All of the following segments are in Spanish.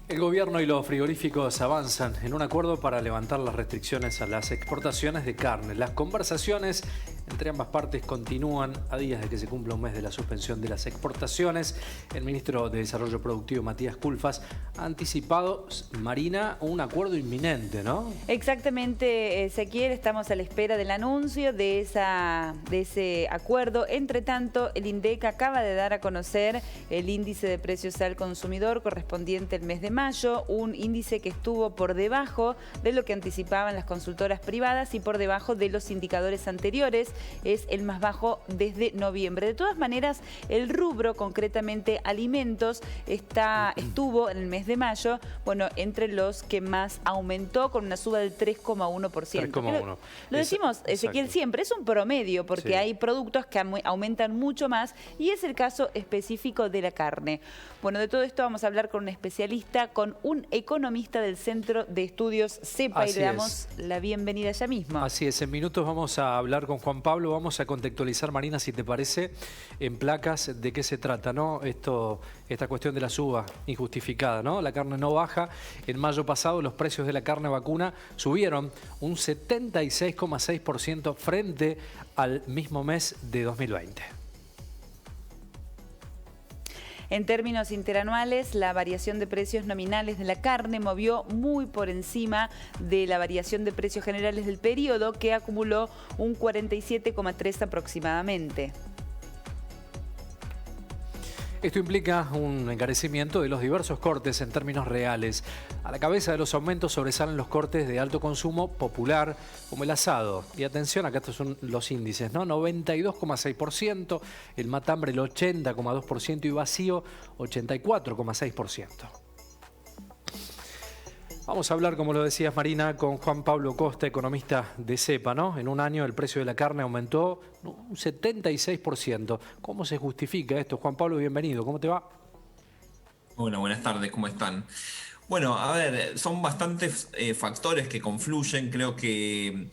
El gobierno y los frigoríficos avanzan en un acuerdo para levantar las restricciones a las exportaciones de carne. Las conversaciones entre ambas partes continúan a días de que se cumpla un mes de la suspensión de las exportaciones. El ministro de Desarrollo Productivo, Matías Culfas, ha anticipado, Marina, un acuerdo inminente, ¿no? Exactamente, Ezequiel, estamos a la espera del anuncio de ese acuerdo. Entre tanto, el INDEC acaba de dar a conocer el índice de precios al consumidor correspondiente al mes de mayo, un índice que estuvo por debajo de lo que anticipaban las consultoras privadas y por debajo de los indicadores anteriores. Es el más bajo desde noviembre. De todas maneras, el rubro, concretamente alimentos, estuvo en el mes de mayo, bueno, entre los que más aumentó, con una suba del 3,1%. 3,1. Lo decimos, Ezequiel, exacto. siempre es un promedio, porque Sí. hay productos que aumentan mucho más, y es el caso específico de la carne. Bueno, de todo esto vamos a hablar con un especialista, con un economista del Centro de Estudios CEPA, y le damos la bienvenida ya mismo. Así es, en minutos vamos a hablar con Juan Pablo, vamos a contextualizar, Marina, si te parece, en placas de qué se trata, ¿no? Esta cuestión de la suba injustificada, ¿no? La carne no baja. En mayo pasado los precios de la carne vacuna subieron un 76,6% frente al mismo mes de 2020. En términos interanuales, la variación de precios nominales de la carne movió muy por encima de la variación de precios generales del periodo, que acumuló un 47,3% aproximadamente. Esto implica un encarecimiento de los diversos cortes en términos reales. A la cabeza de los aumentos sobresalen los cortes de alto consumo popular, como el asado. Y atención, acá estos son los índices, ¿no? 92,6%, el matambre el 80,2% y vacío 84,6%. Vamos a hablar, como lo decías, Marina, con Juan Pablo Costa, economista de CEPA, ¿no? En un año el precio de la carne aumentó un 76%. ¿Cómo se justifica esto? Juan Pablo, bienvenido. ¿Cómo te va? Hola, buenas tardes, ¿cómo están? Bueno, a ver, son bastantes factores que confluyen. Creo que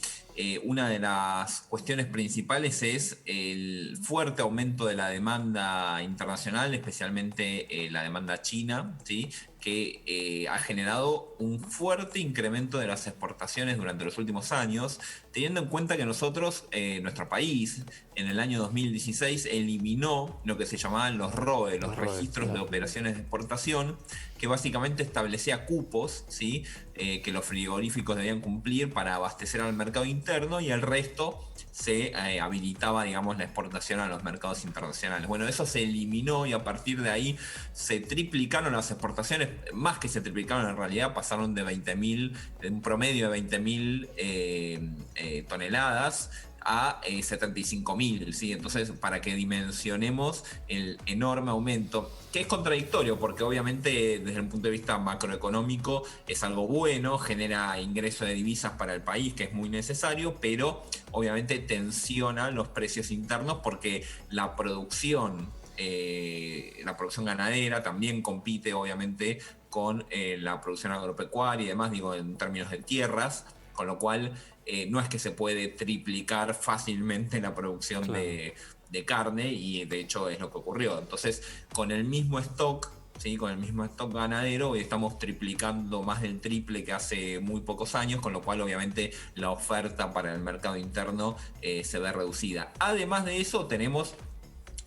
una de las cuestiones principales es el fuerte aumento de la demanda internacional, especialmente la demanda china, ¿sí? Que ha generado un fuerte incremento de las exportaciones durante los últimos años, teniendo en cuenta que nosotros, nuestro país, en el año 2016 eliminó lo que se llamaban los ROE, los registros de operaciones de exportación, que básicamente establecía cupos, ¿sí? Que los frigoríficos debían cumplir para abastecer al mercado interno, y el resto se habilitaba, digamos, la exportación a los mercados internacionales. Bueno, eso se eliminó y a partir de ahí se triplicaron las exportaciones, más que se triplicaron en realidad, pasaron de 20.000, de un promedio de 20.000 toneladas a 75.000, ¿sí? Entonces, para que dimensionemos el enorme aumento, que es contradictorio, porque obviamente desde el punto de vista macroeconómico es algo bueno, genera ingreso de divisas para el país, que es muy necesario, pero obviamente tensiona los precios internos porque la producción ganadera también compite obviamente con la producción agropecuaria y demás, digo, en términos de tierras, con lo cual no es que se puede triplicar fácilmente la producción de carne, y de hecho es lo que ocurrió. Entonces, con el mismo stock, ¿sí? Con el mismo stock ganadero, hoy estamos triplicando más del triple que hace muy pocos años, con lo cual obviamente la oferta para el mercado interno se ve reducida. Además de eso, tenemos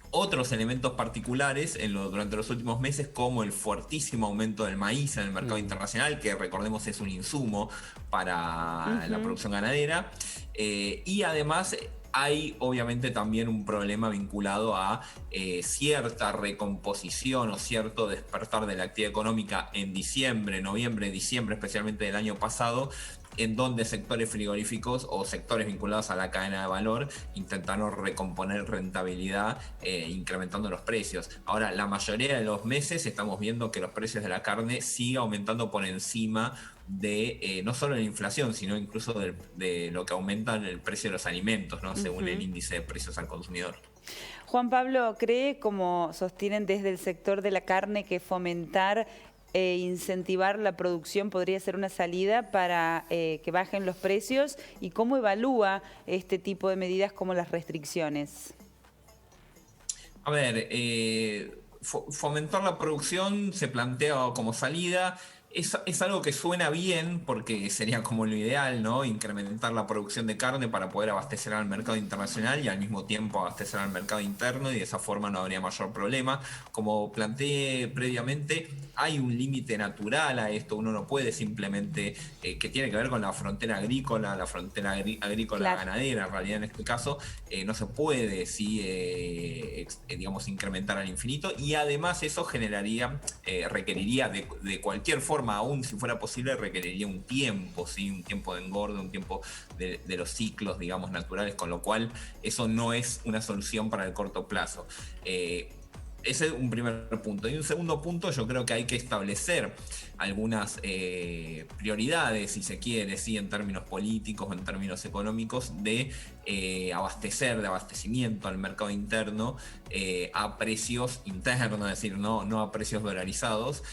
otros elementos particulares durante los últimos meses, como el fuertísimo aumento del maíz en el mercado internacional, que recordemos es un insumo para la producción ganadera, y además hay obviamente también un problema vinculado a cierta recomposición o cierto despertar de la actividad económica en diciembre, noviembre, diciembre especialmente del año pasado, en donde sectores frigoríficos o sectores vinculados a la cadena de valor intentaron recomponer rentabilidad incrementando los precios. Ahora, la mayoría de los meses estamos viendo que los precios de la carne siguen aumentando por encima de no solo la inflación, sino incluso de lo que aumenta el precio de los alimentos, ¿no? Según el índice de precios al consumidor. Juan Pablo, ¿cree, como sostienen desde el sector de la carne, que fomentar incentivar la producción podría ser una salida para que bajen los precios? ¿Y cómo evalúa este tipo de medidas como las restricciones? A ver, fomentar la producción se plantea como salida. Es algo que suena bien porque sería como lo ideal, ¿no? Incrementar la producción de carne para poder abastecer al mercado internacional y al mismo tiempo abastecer al mercado interno, y de esa forma no habría mayor problema. Como planteé previamente, hay un límite natural a esto. Uno no puede simplemente, que tiene que ver con la frontera agrícola, agrícola Claro. ganadera, en realidad en este caso, no se puede, sí, digamos, incrementar al infinito, y además eso requeriría de cualquier forma, aún si fuera posible, requeriría un tiempo, ¿sí? Un tiempo de engorde, un tiempo de los ciclos, digamos, naturales, con lo cual eso no es una solución para el corto plazo. Ese es un primer punto. Y un segundo punto, yo creo que hay que establecer algunas prioridades, si se quiere, ¿sí? En términos políticos o en términos económicos, de abastecimiento al mercado interno a precios internos, es decir, no a precios dolarizados.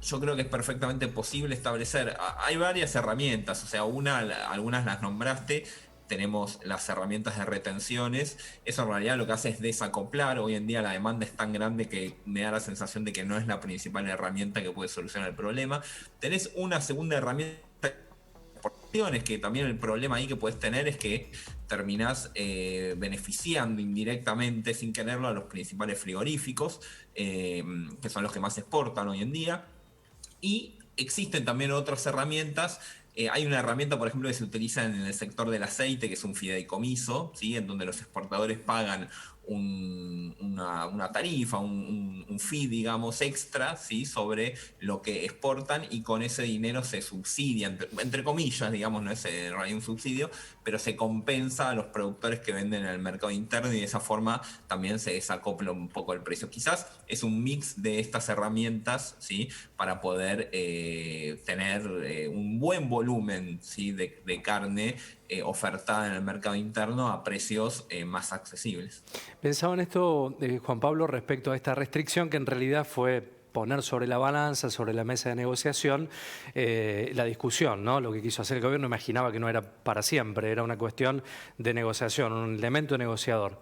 Yo creo que es perfectamente posible establecer. Hay varias herramientas, o sea, algunas las nombraste. Tenemos las herramientas de retenciones. Eso en realidad lo que hace es desacoplar. Hoy en día la demanda es tan grande que me da la sensación de que no es la principal herramienta que puede solucionar el problema. Tenés una segunda herramienta, que también el problema ahí que puedes tener es que terminás beneficiando indirectamente, sin quererlo, a los principales frigoríficos, que son los que más exportan hoy en día. Y existen también otras herramientas. Hay una herramienta, por ejemplo, que se utiliza en el sector del aceite, que es un fideicomiso, ¿sí? En donde los exportadores pagan una tarifa, un fee, digamos, extra, ¿sí? Sobre lo que exportan, y con ese dinero se subsidia, entre comillas, digamos, no es en realidad un subsidio, pero se compensa a los productores que venden en el mercado interno, y de esa forma también se desacopla un poco el precio. Quizás es un mix de estas herramientas, ¿sí? Para poder tener un buen volumen, ¿sí? de carne ofertada en el mercado interno a precios más accesibles. Pensaba en esto, Juan Pablo, respecto a esta restricción que en realidad fue poner sobre la balanza, sobre la mesa de negociación, la discusión, ¿no? Lo que quiso hacer el gobierno, imaginaba que no era para siempre, era una cuestión de negociación, un elemento negociador.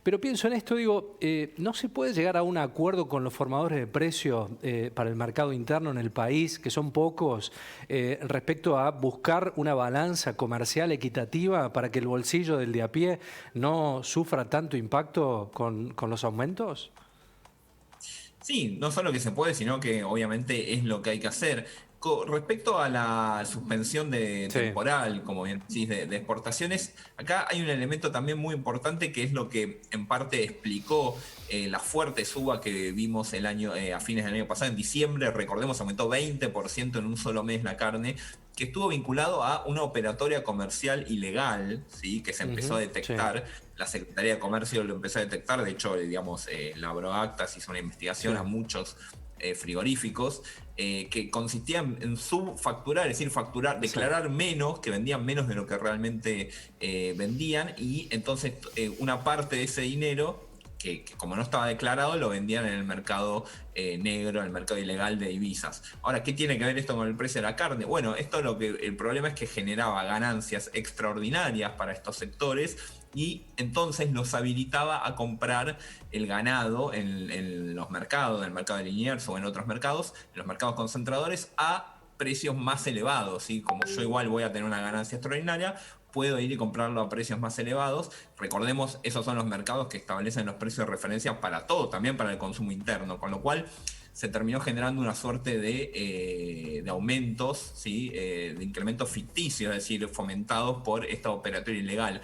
Pero pienso en esto, digo, ¿no se puede llegar a un acuerdo con los formadores de precios para el mercado interno en el país, que son pocos, respecto a buscar una balanza comercial equitativa para que el bolsillo del de a pie no sufra tanto impacto con los aumentos? Sí, no solo que se puede, sino que obviamente es lo que hay que hacer. Respecto a la suspensión Sí. temporal, como bien decís, de exportaciones, acá hay un elemento también muy importante, que es lo que en parte explicó la fuerte suba que vimos a fines del año pasado. En diciembre, recordemos, aumentó 20% en un solo mes la carne, que estuvo vinculado a una operatoria comercial ilegal, ¿sí? Que se empezó a detectar. Sí. La Secretaría de Comercio lo empezó a detectar. De hecho, digamos, la Agroactas hizo una investigación a muchos frigoríficos que consistían en subfacturar, es decir, declarar menos, que vendían menos de lo que realmente vendían, y entonces una parte de ese dinero, que como no estaba declarado, lo vendían en el mercado negro, en el mercado ilegal de divisas. Ahora, ¿qué tiene que ver esto con el precio de la carne? Bueno, el problema es que generaba ganancias extraordinarias para estos sectores, y entonces los habilitaba a comprar el ganado en los mercados, en el mercado de Liniers o en otros mercados, en los mercados concentradores, a precios más elevados, ¿sí? Como yo igual voy a tener una ganancia extraordinaria, puedo ir y comprarlo a precios más elevados. Recordemos, esos son los mercados que establecen los precios de referencia para todo, también para el consumo interno, con lo cual se terminó generando una suerte de aumentos, ¿sí? De incrementos ficticios, es decir, fomentados por esta operatoria ilegal.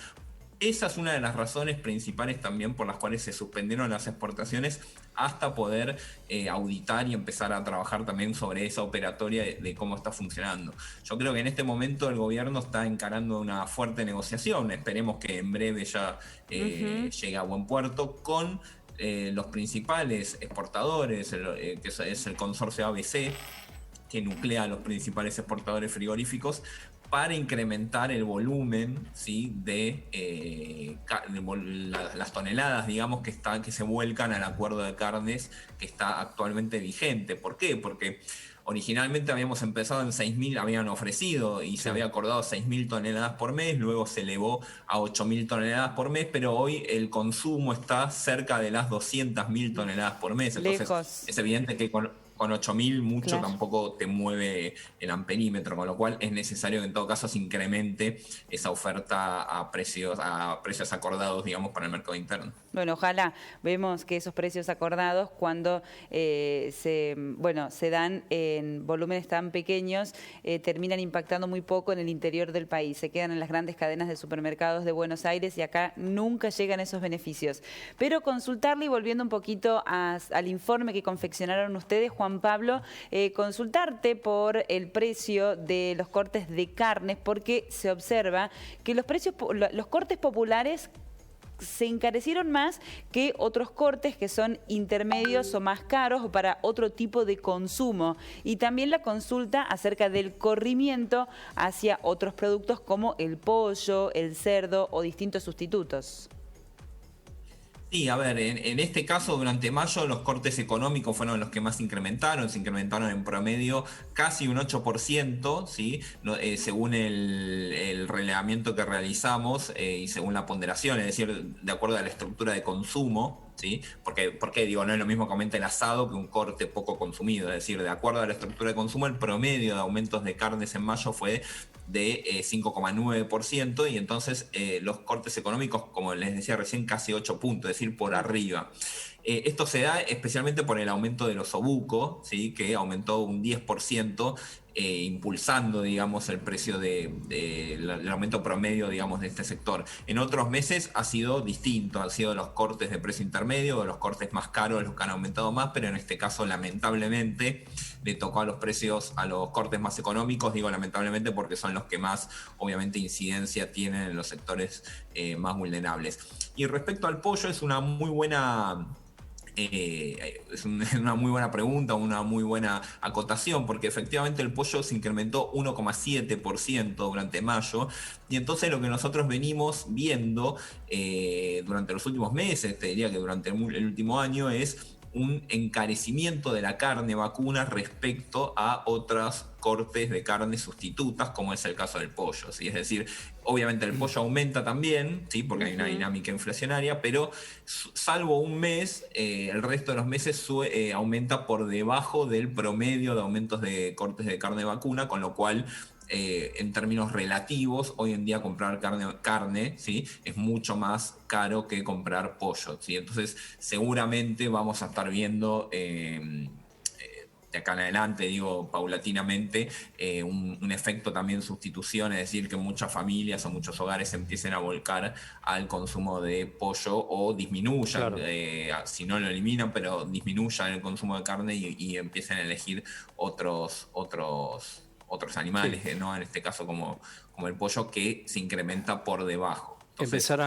Esa es una de las razones principales también por las cuales se suspendieron las exportaciones, hasta poder auditar y empezar a trabajar también sobre esa operatoria de cómo está funcionando. Yo creo que en este momento el gobierno está encarando una fuerte negociación. Esperemos que en breve ya llegue a buen puerto con los principales exportadores, que es el consorcio ABC, que nuclea a los principales exportadores frigoríficos, para incrementar el volumen, ¿sí? de las toneladas, digamos, que se vuelcan al acuerdo de carnes que está actualmente vigente. ¿Por qué? Porque Originalmente habíamos empezado en 6.000, habían ofrecido y se había acordado 6.000 toneladas por mes, luego se elevó a 8.000 toneladas por mes, pero hoy el consumo está cerca de las 200.000 toneladas por mes. Entonces Lejos. es evidente que con 8.000 mucho Claro. tampoco te mueve el amperímetro, con lo cual es necesario que en todo caso se incremente esa oferta a precios acordados, digamos, para el mercado interno. Bueno, ojalá vemos que esos precios acordados cuando se dan en volúmenes tan pequeños terminan impactando muy poco en el interior del país. Se quedan en las grandes cadenas de supermercados de Buenos Aires y acá nunca llegan esos beneficios. Pero consultarle, y volviendo un poquito al informe que confeccionaron ustedes, Juan Pablo, consultarte por el precio de los cortes de carnes, porque se observa que los cortes populares se encarecieron más que otros cortes que son intermedios o más caros o para otro tipo de consumo. Y también la consulta acerca del corrimiento hacia otros productos como el pollo, el cerdo o distintos sustitutos. Sí, a ver, en este caso durante mayo los cortes económicos fueron los que más se incrementaron en promedio casi un 8%, ¿sí? Según el relevamiento que realizamos y según la ponderación, es decir, de acuerdo a la estructura de consumo. ¿Sí? Porque digo, no es lo mismo que aumenta el asado que un corte poco consumido, es decir, de acuerdo a la estructura de consumo, el promedio de aumentos de carnes en mayo fue de 5,9% y entonces los cortes económicos, como les decía recién, casi 8 puntos, es decir, por arriba. Esto se da especialmente por el aumento de los obuco, ¿sí? Que aumentó un 10%, impulsando, digamos, el precio el aumento promedio, digamos, de este sector. En otros meses ha sido distinto, han sido los cortes de precio intermedio o los cortes más caros los que han aumentado más, pero en este caso, lamentablemente, le tocó a los cortes más económicos, digo lamentablemente porque son los que más, obviamente, incidencia tienen en los sectores más vulnerables. Y respecto al pollo, es una muy buena pregunta, una muy buena acotación, porque efectivamente el pollo se incrementó 1,7% durante mayo, y entonces lo que nosotros venimos viendo durante los últimos meses, te diría que durante el último año, es un encarecimiento de la carne vacuna respecto a otros cortes de carne sustitutas, como es el caso del pollo, ¿sí? Es decir, obviamente el pollo aumenta también, ¿sí? Porque hay una dinámica inflacionaria, pero salvo un mes, el resto de los meses aumenta por debajo del promedio de aumentos de cortes de carne vacuna, con lo cual en términos relativos, hoy en día comprar carne, ¿sí? Es mucho más caro que comprar pollo, ¿sí? Entonces seguramente vamos a estar viendo de acá en adelante, digo, paulatinamente, un efecto también sustitución, es decir, que muchas familias o muchos hogares empiecen a volcar al consumo de pollo o disminuyan, claro. Si no lo eliminan, pero disminuyan el consumo de carne y empiecen a elegir otros animales, sí. ¿No? En este caso como el pollo, que se incrementa por debajo. Entonces, empezar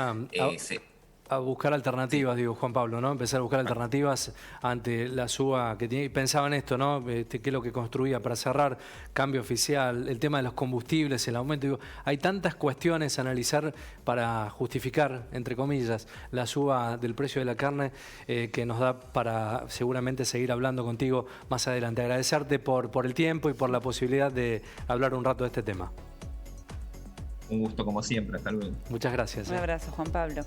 a buscar alternativas, digo, Juan Pablo, ¿no? Empezar a buscar alternativas ante la suba que tiene. Y pensaba en esto, ¿no? ¿Qué es lo que construía? Para cerrar, cambio oficial, el tema de los combustibles, el aumento. Digo, hay tantas cuestiones a analizar para justificar, entre comillas, la suba del precio de la carne que nos da para seguramente seguir hablando contigo más adelante. Agradecerte por el tiempo y por la posibilidad de hablar un rato de este tema. Un gusto como siempre, hasta luego. Muchas gracias. Un abrazo, Juan Pablo.